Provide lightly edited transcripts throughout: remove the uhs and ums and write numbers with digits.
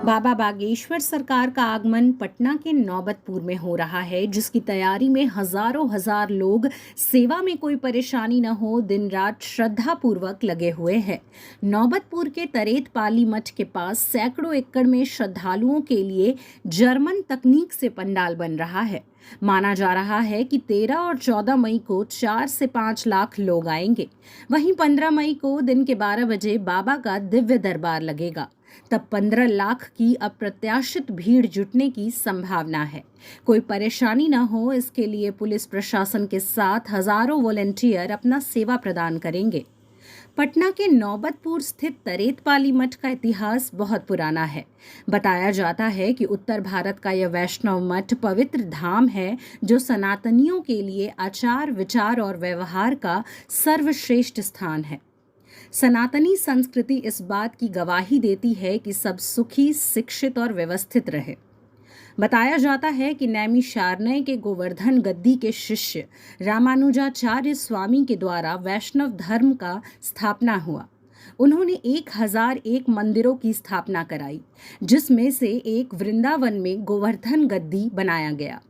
बाबा बागेश्वर सरकार का आगमन पटना के नौबतपुर में हो रहा है, जिसकी तैयारी में हजारों हजार लोग सेवा में कोई परेशानी न हो दिन रात श्रद्धा पूर्वक लगे हुए हैं। नौबतपुर के तरेत पाली मठ के पास सैकड़ों एकड़ में श्रद्धालुओं के लिए जर्मन तकनीक से पंडाल बन रहा है। माना जा रहा है कि 13 और 14 मई को 4 से 5 लाख लोग आएंगे। वहीं 15 मई को दिन के 12 बजे बाबा का दिव्य दरबार लगेगा। तब 15 लाख की अप्रत्याशित भीड़ जुटने की संभावना है। कोई परेशानी न हो, इसके लिए पुलिस प्रशासन के साथ हजारों वॉलंटियर अपना सेवा प्रदान करेंगे। पटना के नौबतपुर स्थित तरेत पाली मठ का इतिहास बहुत पुराना है। बताया जाता है कि उत्तर भारत का यह वैष्णव मठ पवित्र धाम है, जो सनातनियों के लिए आचार, विचार और व्यवहार का सर्वश्रेष्ठ स्थान है। सनातनी संस्कृति इस बात की गवाही देती है कि सब सुखी, शिक्षित और व्यवस्थित रहे। बताया जाता है कि नैमिषारण्य के गोवर्धन गद्दी के शिष्य रामानुजाचार्य स्वामी के द्वारा वैष्णव धर्म का स्थापना हुआ। उन्होंने 1001 मंदिरों की स्थापना कराई, जिसमें से एक वृंदावन में गोवर्धन गद्दी बनाया गया।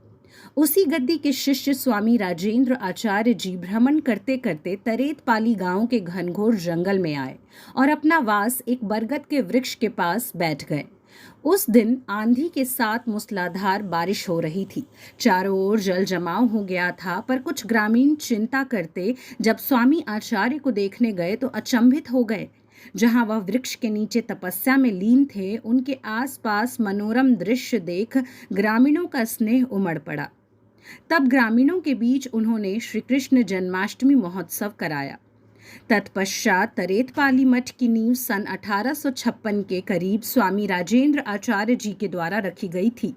उसी गद्दी के शिष्य स्वामी राजेंद्र आचार्य जी भ्रमण करते करते तरेत पाली गांव के घनघोर जंगल में आए और अपना वास एक बरगद के वृक्ष के पास बैठ गए। उस दिन आंधी के साथ मूसलाधार बारिश हो रही थी। चारों ओर जल जमाव हो गया था, पर कुछ ग्रामीण चिंता करते जब स्वामी आचार्य को देखने गए तो अचंभित हो गए। जहां वह वृक्ष के नीचे तपस्या में लीन थे, उनके आसपास मनोरम दृश्य देख ग्रामीणों का स्नेह उमड़ पड़ा। तब ग्रामीणों के बीच उन्होंने श्री कृष्ण जन्माष्टमी महोत्सव कराया। तत्पश्चात तरेत पाली मठ की नींव सन 1856 के करीब स्वामी राजेंद्र आचार्य जी के द्वारा रखी गई थी।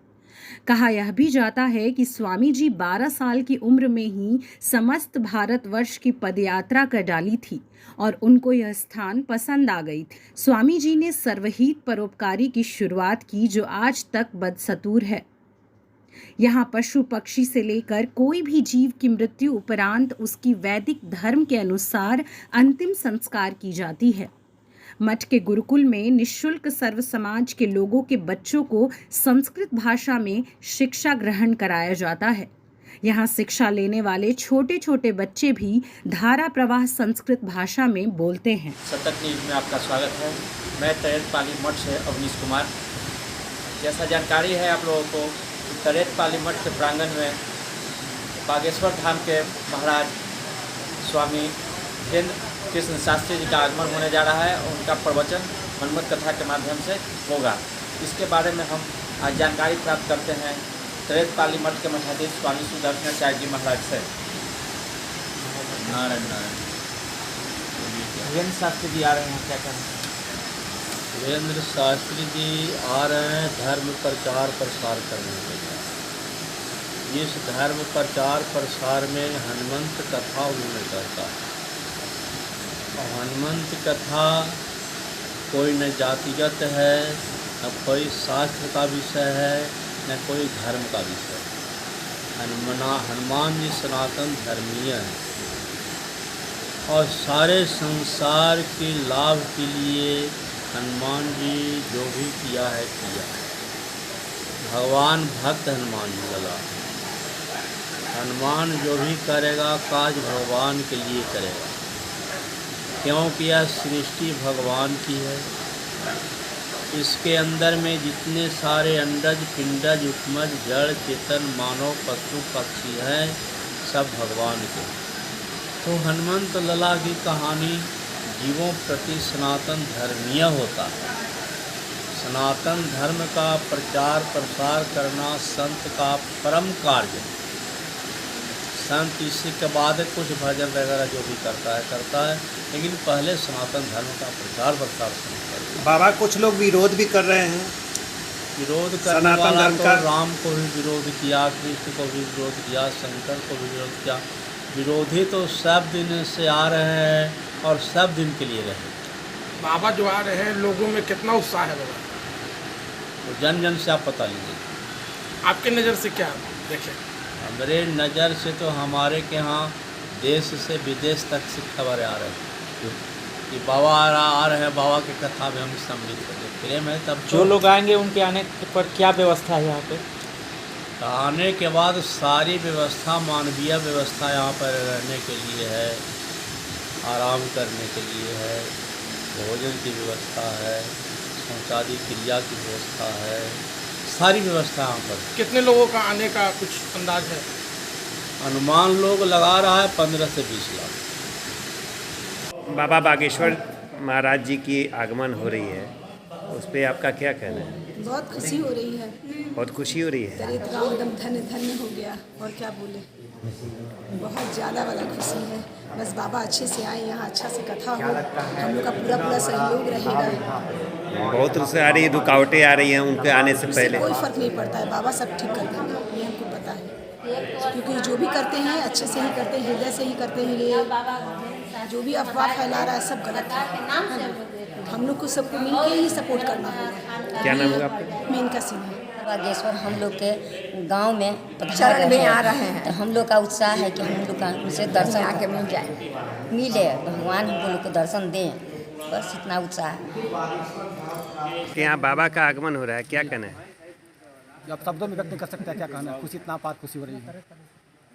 कहा यह भी जाता है कि स्वामी जी 12 साल की उम्र में ही समस्त भारतवर्ष की पदयात्रा कर डाली थी और उनको यह स्थान पसंद आ गई थी। स्वामी जी ने सर्वहित परोपकारी की शुरुआत की, जो आज तक बदस्तूर है। यहाँ पशु पक्षी से लेकर कोई भी जीव की मृत्यु उपरांत उसकी वैदिक धर्म के अनुसार अंतिम संस्कार की जाती है। मठ के गुरुकुल में निःशुल्क सर्व समाज के लोगों के बच्चों को संस्कृत भाषा में शिक्षा ग्रहण कराया जाता है। यहाँ शिक्षा लेने वाले छोटे छोटे बच्चे भी धारा प्रवाह संस्कृत भाषा में बोलते हैं। सतत न्यूज में आपका स्वागत है। मैं तरेत पाली मठ से अवनीश कुमार। जैसा जानकारी है आप लोगों को, तरेत पाली मठ के प्रांगण में बागेश्वर धाम के महाराज स्वामी केंद्र कृष्ण शास्त्री जी का आगमन होने जा रहा है। उनका प्रवचन हनुमत कथा के माध्यम से होगा। इसके बारे में हम आज जानकारी प्राप्त करते हैं तरेत पाली मठ के मठाधीश स्वामी सुदर्शनाचार्य जी महाराज से। नारायण नारायण। वीरेंद्र शास्त्री जी आ रहे हैं, क्या कहें? वीरेंद्र शास्त्री जी आ रहे हैं धर्म प्रचार प्रसार करने के लिए। इस धर्म प्रचार प्रसार में हनुमंत कथा उन्होंने करता है। और हनुमंत कथा कोई न जातिगत है, न कोई शास्त्र का विषय है, न कोई धर्म का विषय। हनुमान जी सनातन धर्मीय हैं और सारे संसार के लाभ के लिए हनुमान जी जो भी किया है किया। भगवान भक्त हनुमान जी लगा। हनुमान जो भी करेगा काज भगवान के लिए करेगा, क्योंकि यह सृष्टि भगवान की है। इसके अंदर में जितने सारे अंडज, पिंडज, उपमज, जड़, चेतन, मानव, पशु, पक्षी हैं, सब भगवान के। तो हनुमंत लला की कहानी जीवों प्रति सनातन धर्मीय होता है। सनातन धर्म का प्रचार प्रसार करना संत का परम कार्य है। संत इसी के बाद कुछ भजन वगैरह जो भी करता है, लेकिन पहले सनातन धर्म का प्रचार प्रसार करता है। बाबा कुछ लोग विरोध भी कर रहे हैं। विरोध करने वाला तो राम को भी विरोध किया, कृष्ण को भी विरोध किया, शंकर को भी विरोध किया। विरोधी तो सब दिन से आ रहे हैं और सब दिन के लिए रहे। बाबा जो आ रहे हैं, लोगों में कितना उत्साह है बाबा? तो जन जन से आप पता लीजिए। आपके नज़र से क्या देखें? हमारे नज़र से तो हमारे के यहाँ देश से विदेश तक से खबर आ रही है। कि बाबा आ रहे हैं, बाबा की कथा में हम सम्मिलित करें। प्रेम है तब जो लोग आएंगे उनके आने पर क्या व्यवस्था है यहाँ पे? आने के बाद सारी व्यवस्था, मानवीय व्यवस्था यहाँ पर रहने के लिए है, आराम करने के लिए है, भोजन की व्यवस्था है, शौचादी क्रिया की व्यवस्था है, सारी व्यवस्था यहाँ पर। कितने लोगों का आने का कुछ अंदाज है? अनुमान लोग लगा रहा है 15 से 20 लाख। बाबा बागेश्वर महाराज जी की आगमन हो रही है, उस पर आपका क्या कहना है? बहुत खुशी हो रही है। बहुत खुशी हो रही है। तरीत गाँव एकदम धन्य धन्य हो गया, और क्या बोले, बहुत ज़्यादा वाला खुशी है। बस बाबा अच्छे से आए, यहाँ अच्छा से कथा हो, हम लोग का पूरा पूरा सहयोग रहेगा। बहुत सारी रुकावटें आ रही हैं उनके आने से उससे पहले। कोई फर्क नहीं पड़ता है, बाबा सब ठीक कर देंगे, ये हमको पता है। क्योंकि जो भी करते हैं अच्छे से ही करते हैं, हृदय से ही करते हैं। ये जो भी अफवाह फैला रहा है सब गलत है। हम लोग को सबको मिलके ही सपोर्ट करना होगा। क्या नाम होगा आपका? मेनका सिंह। बागेश्वर हम लोग के गांव में चरण में आ रहे हैं। तो हम लोग का उत्साह है कि हम लोग का उनसे दर्शन आके मिल जाए, मिले भगवान हम लोग को दर्शन दें, बस इतना उत्साह है। यहाँ बाबा का आगमन हो रहा है, क्या कहना है? आप शब्दों में व्यक्त नहीं कर सकते हैं क्या कहना है। खुशी, इतना अपार खुशी हो रही है,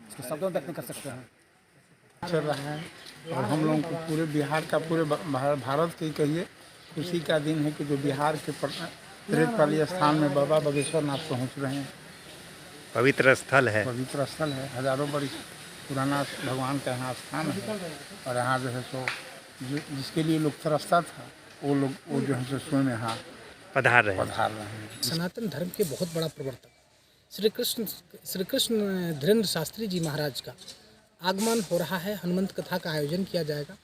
इसको शब्दों में व्यक्त नहीं कर सकते हैं। चल रहा है और हम लोगों को पूरे बिहार का, पूरे भारत के कहिए खुशी का दिन है कि जो बिहार के तरेतपाली स्थान में बाबा बागेश्वर नाथ पहुँच रहे हैं। पवित्र स्थल है। पवित्र स्थल है, हजारों वर्ष पुराना भगवान का यहाँ स्थान है। और यहाँ जो है सो जिसके लिए लोग तरसता था, वो जो है सो स्वयं यहाँ पधार रहे हैं। सनातन धर्म के बहुत बड़ा प्रवर्तक श्री कृष्ण धीरेन्द्र शास्त्री जी महाराज का आगमन हो रहा है। हनुमंत कथा का आयोजन किया जाएगा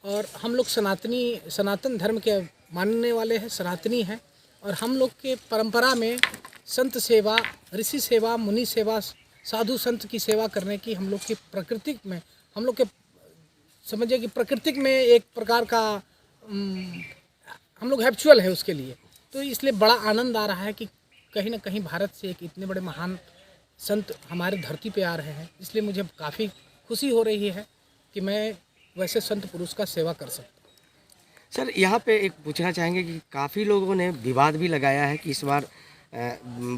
और हम लोग सनातन धर्म के मानने वाले हैं, सनातनी हैं। और हम लोग के परंपरा में संत सेवा, ऋषि सेवा, मुनि सेवा, साधु संत की सेवा करने की हम लोग की प्रकृति में, हम लोग के समझिए कि प्रकृति में एक प्रकार का हम लोग हैबिचुअल है उसके लिए। तो इसलिए बड़ा आनंद आ रहा है कि कहीं ना कहीं भारत से एक इतने बड़े महान संत हमारे धरती पे आ रहे हैं। इसलिए मुझे काफ़ी खुशी हो रही है कि मैं वैसे संत पुरुष का सेवा कर सकता हूँ। सर, यहाँ पे एक पूछना चाहेंगे कि काफ़ी लोगों ने विवाद भी लगाया है कि इस बार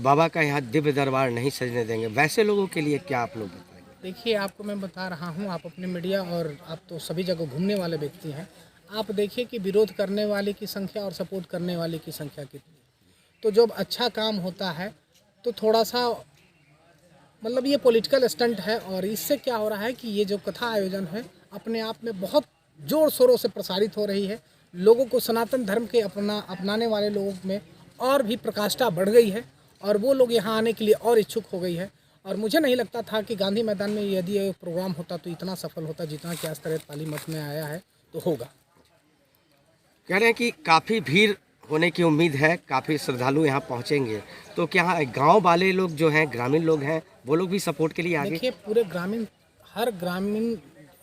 बाबा का यहाँ दिव्य दरबार नहीं सजने देंगे। वैसे लोगों के लिए क्या आप लोग बताएंगे? देखिए, आपको मैं बता रहा हूँ, आप अपने मीडिया और आप तो सभी जगह घूमने वाले व्यक्ति हैं, आप देखिए कि विरोध करने वाले की संख्या और सपोर्ट करने वाले की संख्या कितनी। तो जब अच्छा काम होता है तो थोड़ा सा मतलब ये पॉलिटिकल स्टंट है। और इससे क्या हो रहा है कि ये जो कथा आयोजन है अपने आप में बहुत जोर शोरों से प्रसारित हो रही है। लोगों को सनातन धर्म के अपनाने वाले लोगों में और भी प्रकाष्ठा बढ़ गई है और वो लोग यहाँ आने के लिए और इच्छुक हो गई है। और मुझे नहीं लगता था कि गांधी मैदान में यदि ये प्रोग्राम होता तो इतना सफल होता जितना कि आज तरेतपाली मठ में आया है तो होगा। कह रहे हैं कि काफ़ी भीड़ होने की उम्मीद है, काफ़ी श्रद्धालु यहाँ पहुँचेंगे, तो क्या गांव वाले लोग जो हैं, ग्रामीण लोग हैं, वो लोग भी सपोर्ट के लिए आगे? देखिए, पूरे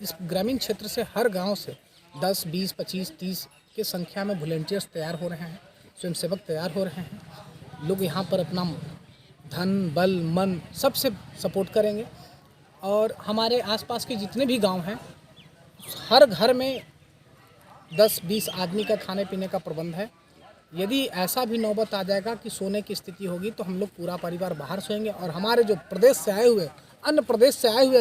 इस ग्रामीण क्षेत्र से हर गांव से 10, 20, 25, 30 के संख्या में वॉलंटियर्स तैयार हो रहे हैं, स्वयंसेवक तैयार हो रहे हैं। लोग यहाँ पर अपना धन, बल, मन सबसे सपोर्ट करेंगे। और हमारे आसपास के जितने भी गांव हैं, हर घर में 10-20 आदमी का खाने पीने का प्रबंध है। यदि ऐसा भी नौबत आ जाएगा कि सोने की स्थिति होगी तो हम लोग पूरा परिवार बाहर सोएंगे। और हमारे जो प्रदेश से आए हुए, अन्य प्रदेश से आए हुए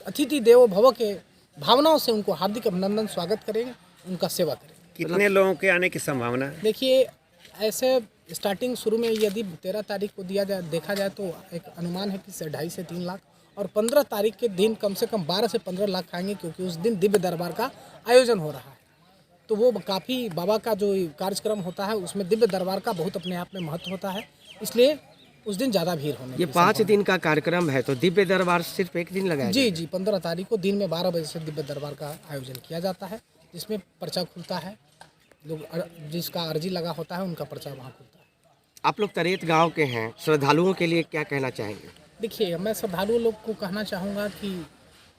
अतिथि देवो भव के भावनाओं से उनको हार्दिक अभिनंदन, स्वागत करेंगे, उनका सेवा करेंगे। कितने लोगों के आने की संभावना है? देखिए, ऐसे स्टार्टिंग शुरू में यदि 13 तारीख को देखा जाए तो एक अनुमान है कि 2.5 से 3 लाख, और 15 तारीख के दिन कम से कम 12 से 15 लाख आएंगे, क्योंकि उस दिन दिव्य दरबार का आयोजन हो रहा है। तो वो काफ़ी बाबा का जो कार्यक्रम होता है उसमें दिव्य दरबार का बहुत अपने आप में महत्व होता है, इसलिए उस दिन ज़्यादा भीड़ होने ये 5 दिन का कार्यक्रम है, तो दिव्य दरबार सिर्फ एक दिन लगाया? जी, 15 तारीख को दिन में 12 बजे से दिव्य दरबार का आयोजन किया जाता है, जिसमें पर्चा खुलता है। लोग जिसका अर्जी लगा होता है उनका पर्चा वहाँ खुलता है। आप लोग तरेत गाँव के हैं, श्रद्धालुओं के लिए क्या कहना चाहेंगे? देखिए, मैं श्रद्धालु लोग को कहना चाहूँगा कि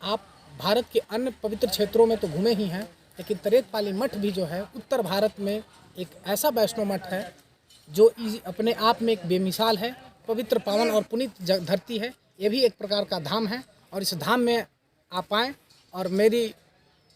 आप भारत के अन्य पवित्र क्षेत्रों में तो घूमे ही हैं, लेकिन तरेतपाली मठ भी जो है उत्तर भारत में एक ऐसा वैष्णव मठ है जो अपने आप में एक बेमिसाल है, पवित्र, पावन और पुनीत धरती है। ये भी एक प्रकार का धाम है और इस धाम में आप आएँ और मेरी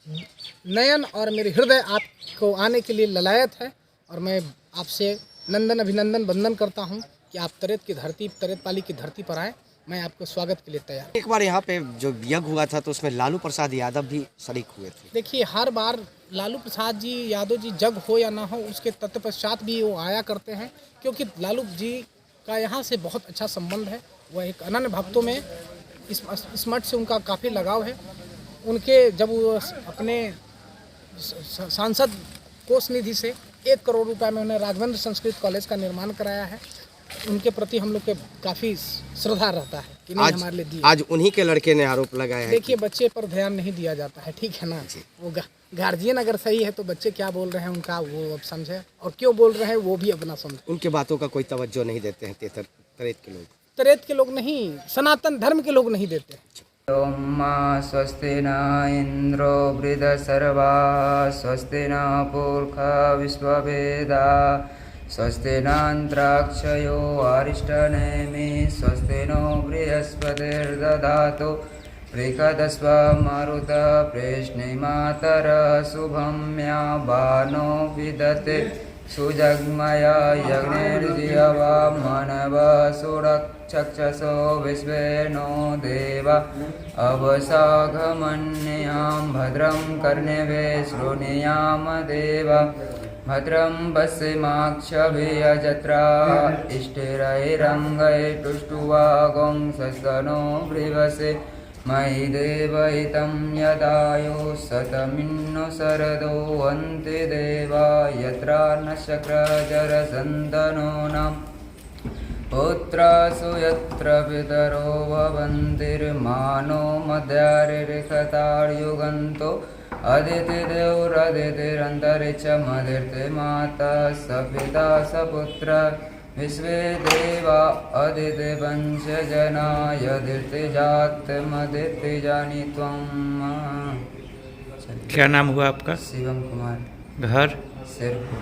नयन और मेरे हृदय आपको आने के लिए ललायत है और मैं आपसे नंदन अभिनंदन वंदन करता हूं कि आप तरेत की धरती, तरेत पाली की धरती पर आएँ। मैं आपके स्वागत के लिए तैयार हूं। एक बार यहाँ पे जो यज्ञ हुआ था तो उसमें लालू प्रसाद यादव भी शरीक हुए थे। देखिए, हर बार लालू प्रसाद जी यादव जी जग हो या ना हो, उसके तत्पश्चात भी वो आया करते हैं, क्योंकि लालू जी का यहाँ से बहुत अच्छा संबंध है। वह एक अनन्य भक्तों में इस मठ से उनका काफ़ी लगाव है। उनके जब वो अपने सांसद कोष निधि से 1 करोड़ रुपए में उन्हें राघवेंद्र संस्कृत कॉलेज का निर्माण कराया है, उनके प्रति हम लोग के काफ़ी श्रद्धा रहता है कि नहीं हमारे लिए दिया। आज उन्हीं के लड़के ने आरोप लगाया है। देखिए, बच्चे पर ध्यान नहीं दिया जाता है, ठीक है ना। वो गार्जियन अगर सही है तो बच्चे क्या बोल रहे हैं उनका वो अब समझे, और क्यों बोल रहे हैं वो भी अपना समझे। उनके बातों का कोई तवज्जो नहीं देते हैं तरेत के लोग। तरेत के लोग नहीं, सनातन धर्म के लोग नहीं देते हैं। ओम स्वस्ति न इंद्रो वृद्धसर्वा स्वस्ति न पूर्खा विश्ववेदा स्वस्ति नान्त्राक्षयो अरिष्टनेमि स्वस्ति नो बृहस्पतिर्दधातु प्रेखदस्व मारुत प्रेष्णिमातर शुभम्या बानो विदते सुजग्मया यज्ञर्जियवा मानव सुरक्षक्षसो विश्वे नो देवा अवसाघमन्यां भद्रं कर्णवे शृणुयाम देवा भद्रं पश्यमाक्षभिर्यजत्रा इष्टिरैरङ्गैस्तुष्टुवागं सस्तनो बृहसे मयि देवहितं यदायो शतमिन्नो शरदो अन्ते देवा यत्रा न शक्रजरसन्तनो नाम पुत्रासु यत्र पितरो भवन्तिर्मानो मध्यारिर्खतार्युगन्तो अदितिदेवरदितिरन्तरिक्षमदिर्ते माता स पिता स पुत्र विश्वे देवा अदितिवंशजना यदितिजातमदितिजानि त्वं। क्या नाम हुआ आपका? शिवम कुमार, घर? सिरपुर।